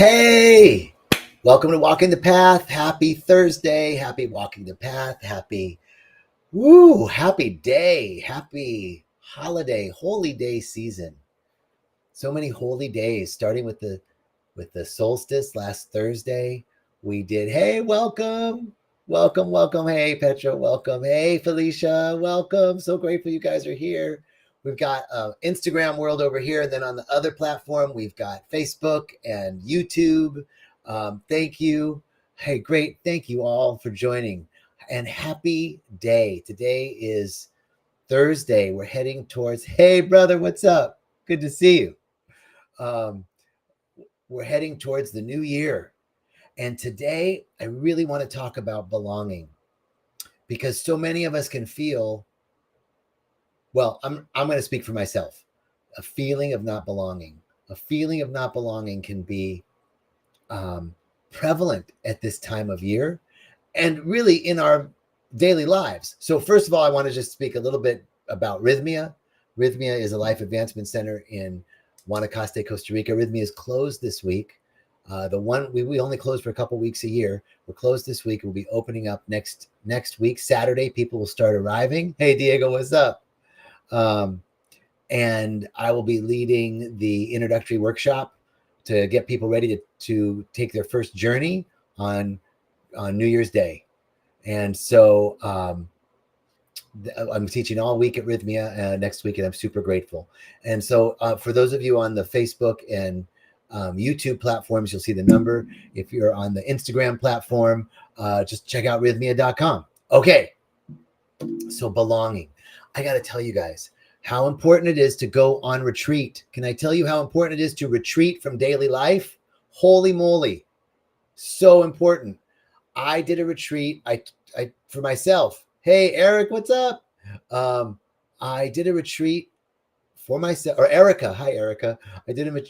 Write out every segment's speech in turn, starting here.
Hey, welcome to Walking the Path. Happy Thursday. Happy walking the path. Happy day. Happy holiday, holy day season. So many holy days, starting with the solstice last Thursday. We did, hey, welcome. Welcome. Hey, Petra, welcome. Hey, Felicia, welcome. So grateful you guys are here. We've got Instagram world over here. And then on the other platform, we've got Facebook and YouTube. Thank you. Hey, great. Thank you all for joining. And happy day. Today is Thursday. We're heading towards, hey, brother, what's up? Good to see you. We're heading towards the new year. And today, I really want to talk about belonging because so many of us can feel, well, I'm going to speak for myself, a feeling of not belonging. A feeling of not belonging can be prevalent at this time of year and really in our daily lives. So first of all, I want to just speak a little bit about Rythmia. Rythmia is a life advancement center in Guanacaste, Costa Rica. Rythmia is closed this week. The one we only close for a couple weeks a year. We're closed this week. We'll be opening up next week, Saturday. People will start arriving. Hey, Diego, what's up? And I will be leading the introductory workshop to get people ready to take their first journey on New Year's Day. And so I'm teaching all week at Rythmia next week, and I'm super grateful. And so for those of you on the Facebook and YouTube platforms, you'll see the number. If you're on the Instagram platform, just check out rythmia.com. Okay, so belonging. I got to tell you guys how important it is to go on retreat. Can I tell you how important it is to retreat from daily life? Holy moly, so important. I did a retreat I for myself. Hey, Eric, what's up? I did a retreat for myself, or Erica. Hi, Erica. I did a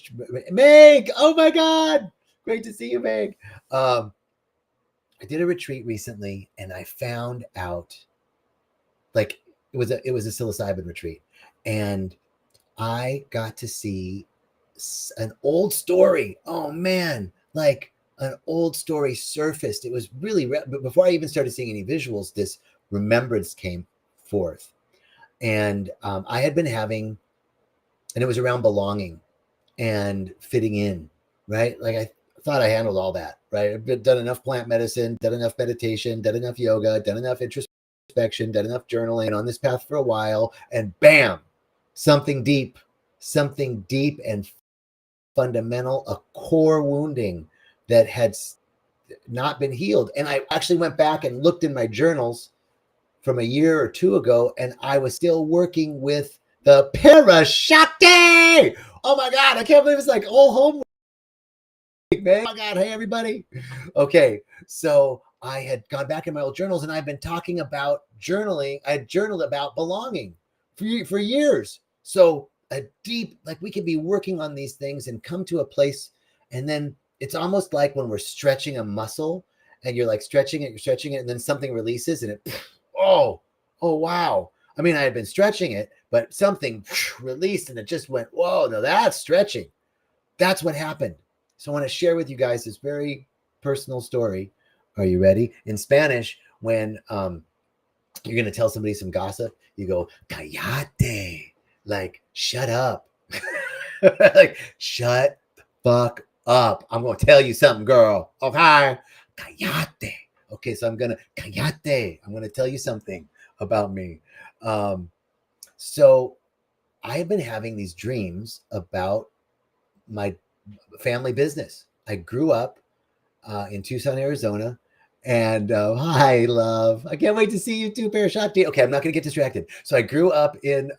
Meg. Oh my God, great to see you, Meg. I did a retreat recently, and I found out, like, it was a psilocybin retreat, and I got to see an old story. Oh man, like an old story surfaced. It was really, but before I even started seeing any visuals, this remembrance came forth, and I had been having. And it was around belonging and fitting in, right? Like I thought I handled all that, right? I've done enough plant medicine, done enough meditation, done enough yoga, done enough introspection, done enough journaling on this path for a while, and bam, something deep and fundamental, a core wounding that had not been healed. And I actually went back and looked in my journals from a year or two ago, and I was still working with the Parashakti. Oh my God, I can't believe it's like all home week, man. Oh my God, hey everybody. Okay, so I had gone back in my old journals and I've been talking about journaling. I journaled about belonging for years. So a deep, like we could be working on these things and come to a place, and then it's almost like when we're stretching a muscle and you're like stretching it, and then something releases and it, oh wow. I mean, I had been stretching it, but something released and it just went, whoa, no, that's stretching. That's what happened. So I want to share with you guys this very personal story. Are you ready? In Spanish, when you're going to tell somebody some gossip, you go, cállate, like, shut up. Like, shut the fuck up. I'm going to tell you something, girl. Okay, cállate. Okay, so I'm going to, cállate. I'm going to tell you something about me. So I have been having these dreams about my family business. I grew up in Tucson, Arizona, and hi, love. I can't wait to see you too, Parashakti. Okay, I'm not going to get distracted. So I grew up in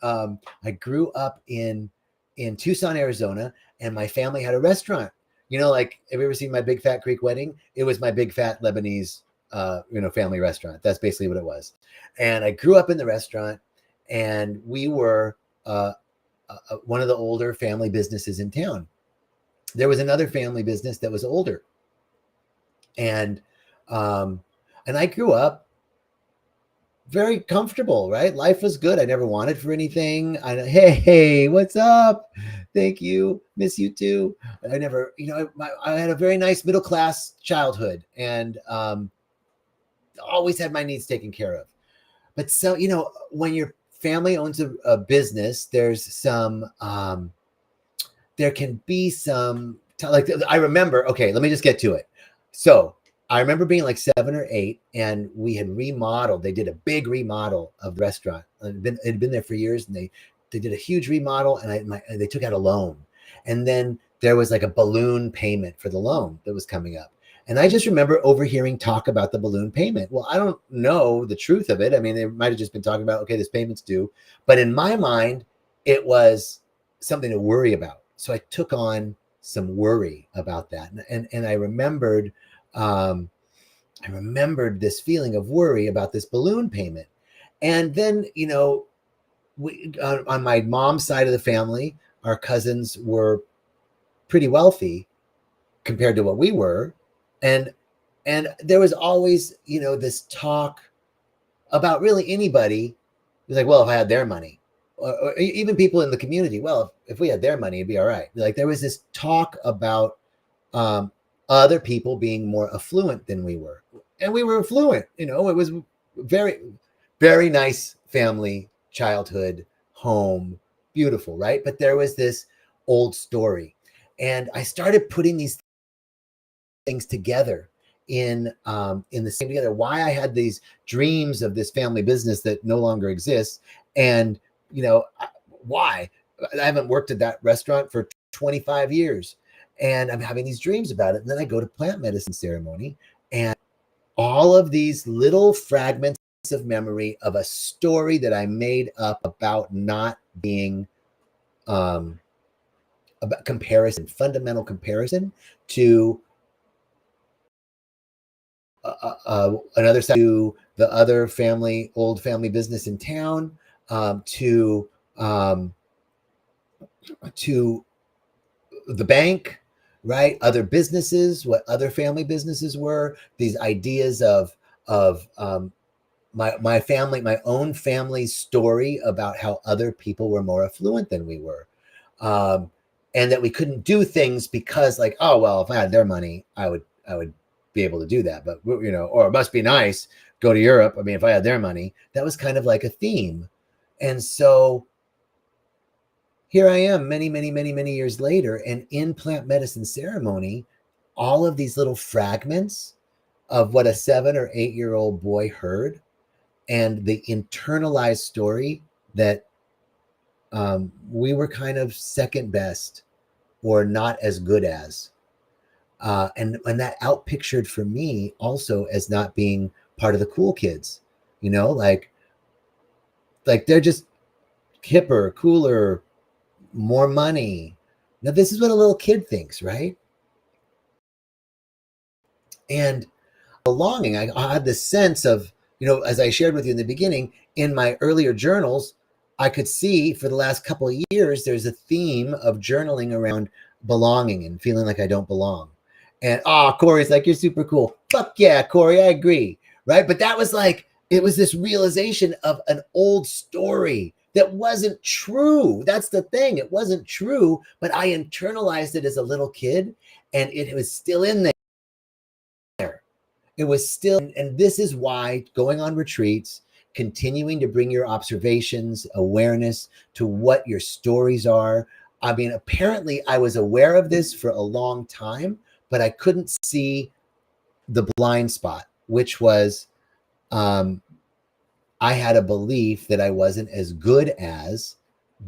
Tucson, Arizona, and my family had a restaurant. You know, like, have you ever seen My Big Fat Greek Wedding? It was my big fat Lebanese, family restaurant. That's basically what it was. And I grew up in the restaurant, and we were one of the older family businesses in town. There was another family business that was older, and I grew up very comfortable, right? Life was good. I never wanted for anything. Hey, what's up? Thank you. Miss you too. I never, I had a very nice middle class childhood, and always had my needs taken care of. But so, when your family owns a business, there's some, there can be some, like, I remember, okay, let me just get to it. So I remember being like 7 or 8, and we had remodeled. They did a big remodel of the restaurant. It had been there for years, and they did a huge remodel, and they took out a loan. And then there was like a balloon payment for the loan that was coming up. And I just remember overhearing talk about the balloon payment. Well, I don't know the truth of it. I mean, they might have just been talking about, okay, this payment's due. But in my mind, it was something to worry about. So I took on some worry about that. And I remembered, this feeling of worry about this balloon payment. And then, we, on my mom's side of the family, our cousins were pretty wealthy compared to what we were. And there was always, this talk about really anybody. It was like, well, if I had their money, or even people in the community, well, if we had their money, it'd be all right. Like, there was this talk about other people being more affluent than we were. And we were affluent, it was very, very nice family, childhood, home, beautiful, right? But there was this old story. And I started putting these things together in the same together, why I had these dreams of this family business that no longer exists. And why I haven't worked at that restaurant for 25 years, and I'm having these dreams about it. And then I go to plant medicine ceremony, and all of these little fragments of memory of a story that I made up about not being about comparison, fundamental comparison to another side, to the other old family business in town, to the bank, right? Other businesses, what other family businesses were, these ideas of my family, my own family's story about how other people were more affluent than we were. And that we couldn't do things because, like, oh, well, if I had their money, I would be able to do that. But, or it must be nice, go to Europe. I mean, if I had their money, that was kind of like a theme. And so here I am many, many, many, many years later, and in plant medicine ceremony, all of these little fragments of what a 7 or 8-year-old boy heard, and the internalized story that we were kind of second best or not as good as. And that outpictured for me also as not being part of the cool kids, like they're just hipper, cooler, more money. Now, this is what a little kid thinks, right? And belonging, I had this sense of, as I shared with you in the beginning, in my earlier journals, I could see for the last couple of years, there's a theme of journaling around belonging and feeling like I don't belong. And Corey's like, you're super cool. Fuck yeah, Corey, I agree. Right. But that was like, it was this realization of an old story that wasn't true. That's the thing. It wasn't true, but I internalized it as a little kid, and it was still in there. It was still, and this is why going on retreats, continuing to bring your observations, awareness to what your stories are. I mean, apparently I was aware of this for a long time, but I couldn't see the blind spot, which was I had a belief that I wasn't as good as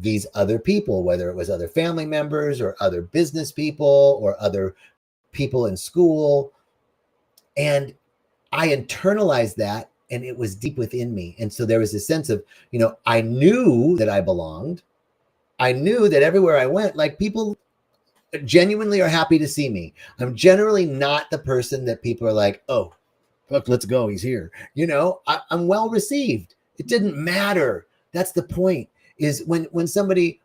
these other people, whether it was other family members or other business people or other people in school. And I internalized that, and it was deep within me. And so there was a sense of, I knew that I belonged. I knew that everywhere I went, like, people genuinely are happy to see me. I'm generally not the person that people are like, oh, look, let's go, he's here. I'm well received. It didn't matter. That's the point, is when somebody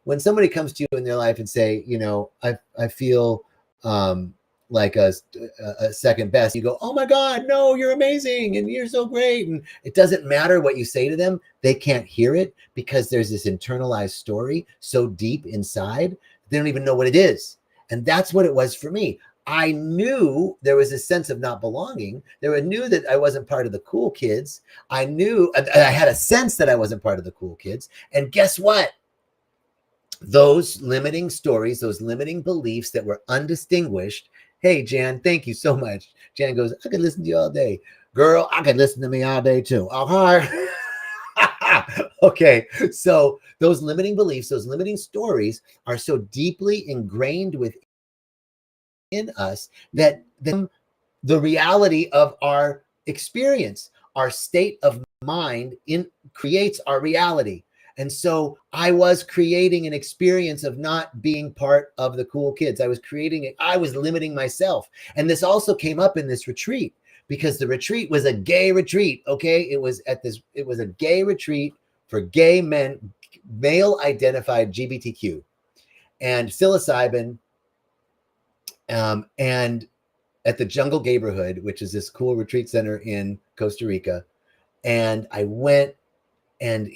comes to you in their life and say, I feel like a second best, you go, oh my God, no, you're amazing and you're so great. And it doesn't matter what you say to them. They can't hear it because there's this internalized story so deep inside They don't even know what it is. And that's what it was for me. I knew there was a sense of not belonging. I knew that I wasn't part of the cool kids. I had a sense that I wasn't part of the cool kids. And guess what? Those limiting stories, those limiting beliefs that were undistinguished. Hey, Jan, thank you so much. Jan goes, I could listen to you all day. Girl, I could listen to me all day too. Okay. Okay. So those limiting beliefs, those limiting stories are so deeply ingrained within us that the reality of our experience, our state of mind creates our reality. And so I was creating an experience of not being part of the cool kids. I was limiting myself. And this also came up in this retreat, because the retreat was a gay retreat. Okay. It was a gay retreat for gay men, male identified GBTQ, and psilocybin, and at the Jungle Neighborhood, which is this cool retreat center in Costa Rica. And I went, and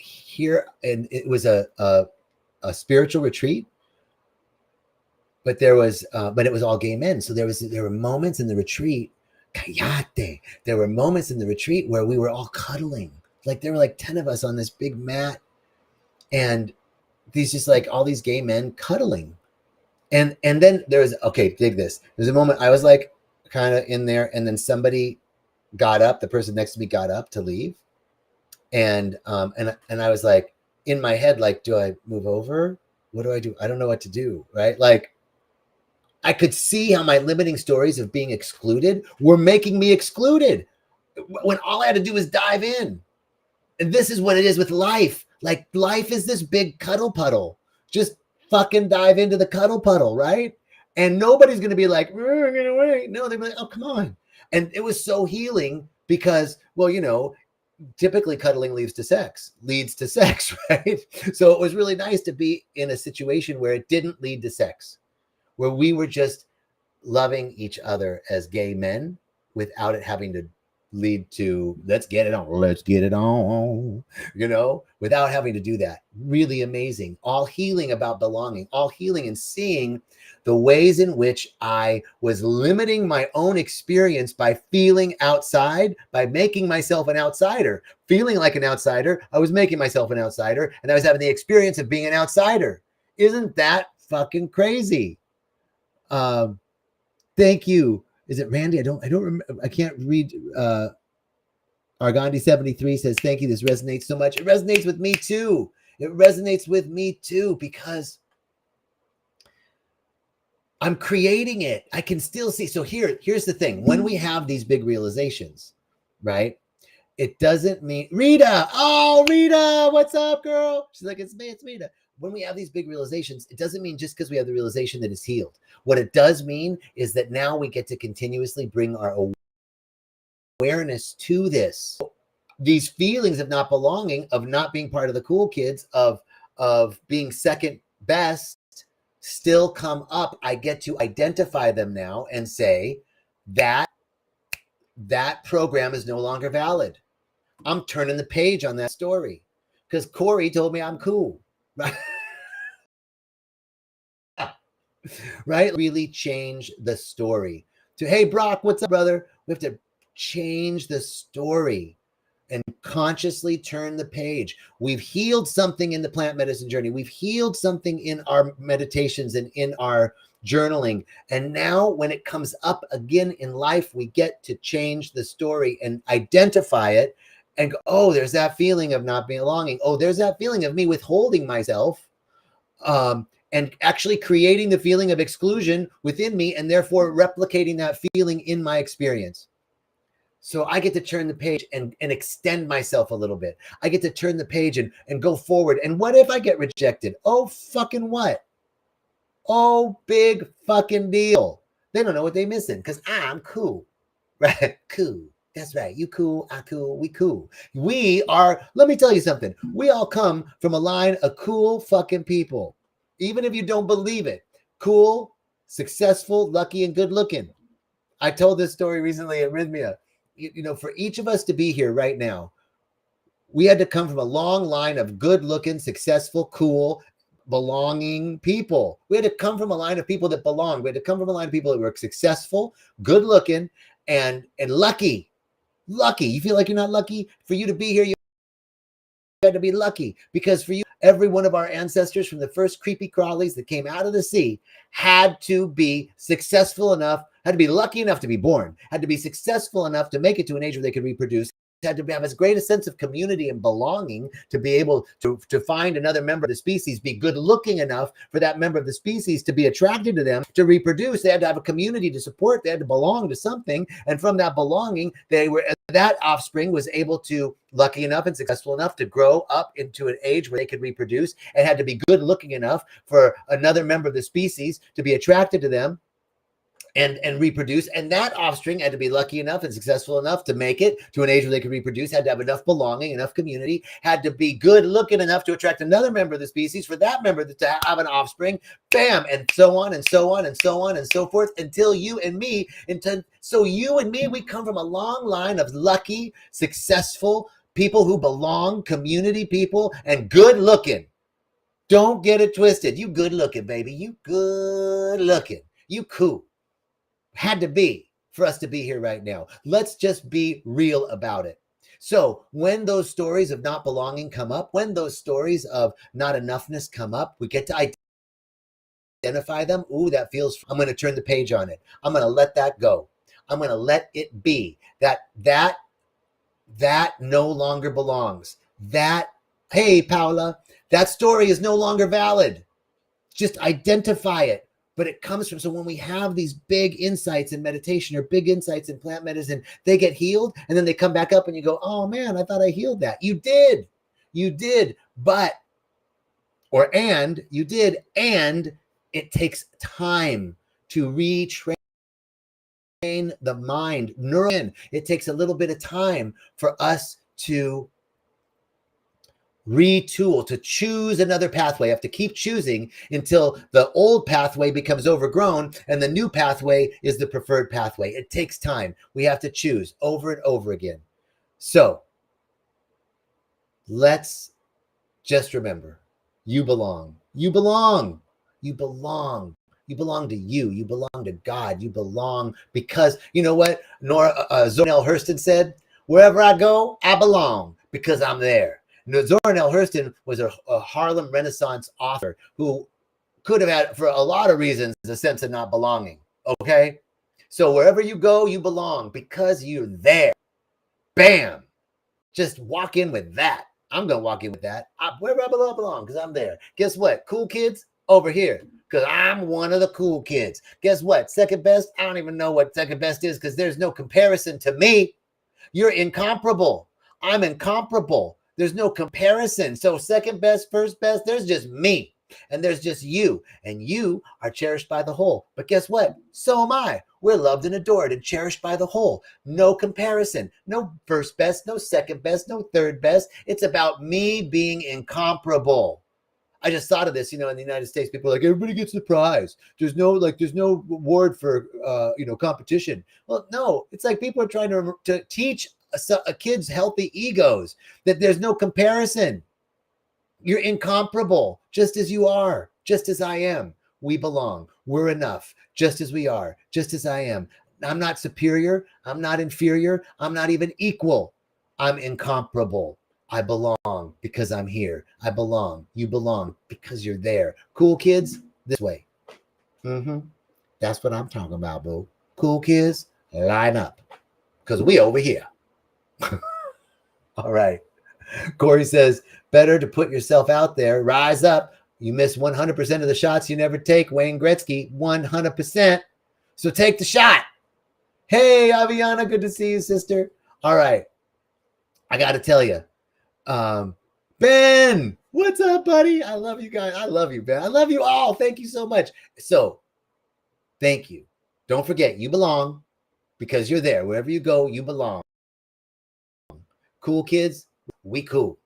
it was a spiritual retreat, but it was all gay men. So there were moments in the retreat, there were moments in the retreat where we were all cuddling. Like there were like 10 of us on this big mat, and all these gay men cuddling. And then dig this. There's a moment I was like kind of in there, and then somebody got up, the person next to me got up to leave. And I was like, in my head, like, do I move over? What do I do? I don't know what to do. Right. Like, I could see how my limiting stories of being excluded were making me excluded when all I had to do was dive in. And this is what it is with life. Like, life is this big cuddle puddle. Just fucking dive into the cuddle puddle, right? And nobody's going to be like, get away. No, they're like, oh, come on. And it was so healing because, well, typically cuddling leads to sex, right? So it was really nice to be in a situation where it didn't lead to sex, where we were just loving each other as gay men without it having to lead to let's get it on, without having to do that. Really amazing. All healing about belonging, all healing and seeing the ways in which I was limiting my own experience by feeling outside, by making myself an outsider. Feeling like an outsider, I was making myself an outsider, and I was having the experience of being an outsider. Isn't that fucking crazy? Thank you. Is it Randy? I don't remember. I can't read. Argandi 73 says, thank you. This resonates so much. It resonates with me too. Because I'm creating it. I can still see. So here's the thing. When we have these big realizations, right? It doesn't mean Rita. Oh, Rita, what's up, girl? She's like, it's me, it's Rita. When we have these big realizations, it doesn't mean just because we have the realization that it's healed. What it does mean is that now we get to continuously bring our awareness to this. These feelings of not belonging, of not being part of the cool kids, of being second best, still come up. I get to identify them now and say that program is no longer valid. I'm turning the page on that story because Corey told me I'm cool, right? Right? Really change the story to, hey, Brock, what's up, brother? We have to change the story and consciously turn the page. We've healed something in the plant medicine journey. We've healed something in our meditations and in our journaling. And now when it comes up again in life, we get to change the story and identify it and go, oh, there's that feeling of not belonging. Oh, there's that feeling of me withholding myself. And actually creating the feeling of exclusion within me and therefore replicating that feeling in my experience. So I get to turn the page and extend myself a little bit. I get to turn the page and go forward. And what if I get rejected? Oh, fucking what? Oh, big fucking deal. They don't know what they're missing because I'm cool. Right? Cool. That's right. You cool. I cool. We cool. We are, let me tell you something. We all come from a line of cool fucking people. Even if you don't believe it. Cool, successful, lucky, and good looking. I told this story recently at Rythmia. For each of us to be here right now, we had to come from a long line of good looking, successful, cool, belonging people. We had to come from a line of people that belong. We had to come from a line of people that were successful, good looking, and lucky. Lucky. You feel like you're not lucky? For you to be here, you had to be lucky, because for you, every one of our ancestors from the first creepy crawlies that came out of the sea had to be successful enough, had to be lucky enough to be born, had to be successful enough to make it to an age where they could reproduce, had to have as great a sense of community and belonging to be able to find another member of the species, be good looking enough for that member of the species to be attracted to them, to reproduce. They had to have a community to support. They had to belong to something. And from that belonging, that offspring was able to, lucky enough and successful enough, to grow up into an age where they could reproduce, and had to be good looking enough for another member of the species to be attracted to them and reproduce. And that offspring had to be lucky enough and successful enough to make it to an age where they could reproduce, had to have enough belonging, enough community, had to be good looking enough to attract another member of the species, for that member to have an offspring, bam, and so on and so on and so on and so forth, until you and me, so you and me, we come from a long line of lucky, successful people who belong, community people, and good looking. Don't get it twisted. You good looking, baby. You good looking. You cool. Had to be for us to be here right now. Let's just be real about it. So when those stories of not belonging come up, when those stories of not enoughness come up, we get to identify them. Ooh, that feels, I'm going to turn the page on it. I'm going to let that go. I'm going to let it be. That no longer belongs. That, hey, Paula, that story is no longer valid. Just identify it. But it comes from, so when we have these big insights in meditation or big insights in plant medicine, they get healed, and then they come back up and you go, oh man, I thought I healed that. You did, but, you did. And it takes time to retrain the mind. It takes a little bit of time for us to retool, to choose another pathway. I have to keep choosing until the old pathway becomes overgrown and the new pathway is the preferred pathway. It takes time. We have to choose over and over again. So let's just remember, you belong. You belong. You belong. You belong to you. You belong to God. You belong because, you know what Zora Neale Hurston said? Wherever I go, I belong because I'm there. Zora Neale Hurston was a Harlem Renaissance author who could have had, for a lot of reasons, a sense of not belonging. Okay? So wherever you go, you belong because you're there. Bam! Just walk in with that. I'm going to walk in with that. Wherever I belong because I'm there. Guess what? Cool kids, over here because I'm one of the cool kids. Guess what? Second best? I don't even know what second best is because there's no comparison to me. You're incomparable. I'm incomparable. There's no comparison. So second best, first best, there's just me. And there's just you. And you are cherished by the whole. But guess what? So am I. We're loved and adored and cherished by the whole. No comparison. No first best, no second best, no third best. It's about me being incomparable. I just thought of this, in the United States, people are like, everybody gets the prize. There's no award for, competition. Well, no, it's like people are trying to teach a kid's healthy egos that there's no comparison. You're incomparable, just as you are, just as I am. We belong. We're enough, just as we are, just as I am. I'm not superior. I'm not inferior. I'm not even equal. I'm incomparable. I belong because I'm here. I belong. You belong because you're there. Cool kids, this way. That's what I'm talking about, boo. Cool kids, line up because we over here. All right. Corey says, better to put yourself out there. Rise up. You miss 100% of the shots you never take. Wayne Gretzky, 100%. So take the shot. Hey, Aviana, good to see you, sister. All right. I got to tell you, Ben, what's up, buddy? I love you guys. I love you, Ben. I love you all. Thank you so much. So thank you. Don't forget, you belong because you're there. Wherever you go, you belong. Cool kids, we cool.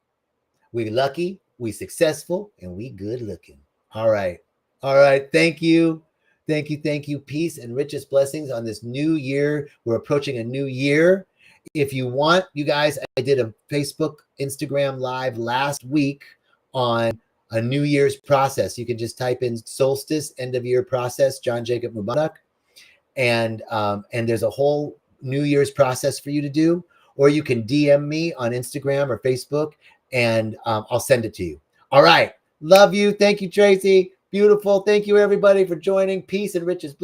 We lucky, we successful, and we good looking. All right. All right. Thank you. Thank you. Thank you. Peace and richest blessings on this new year. We're approaching a new year. If you want, you guys, I did a Facebook, Instagram live last week on a New Year's process. You can just type in solstice end of year process, John Jacob Mubarak, and there's a whole New Year's process for you to do. Or you can DM me on Instagram or Facebook, and I'll send it to you. All right. Love you. Thank you, Tracy. Beautiful. Thank you, everybody, for joining. Peace and riches.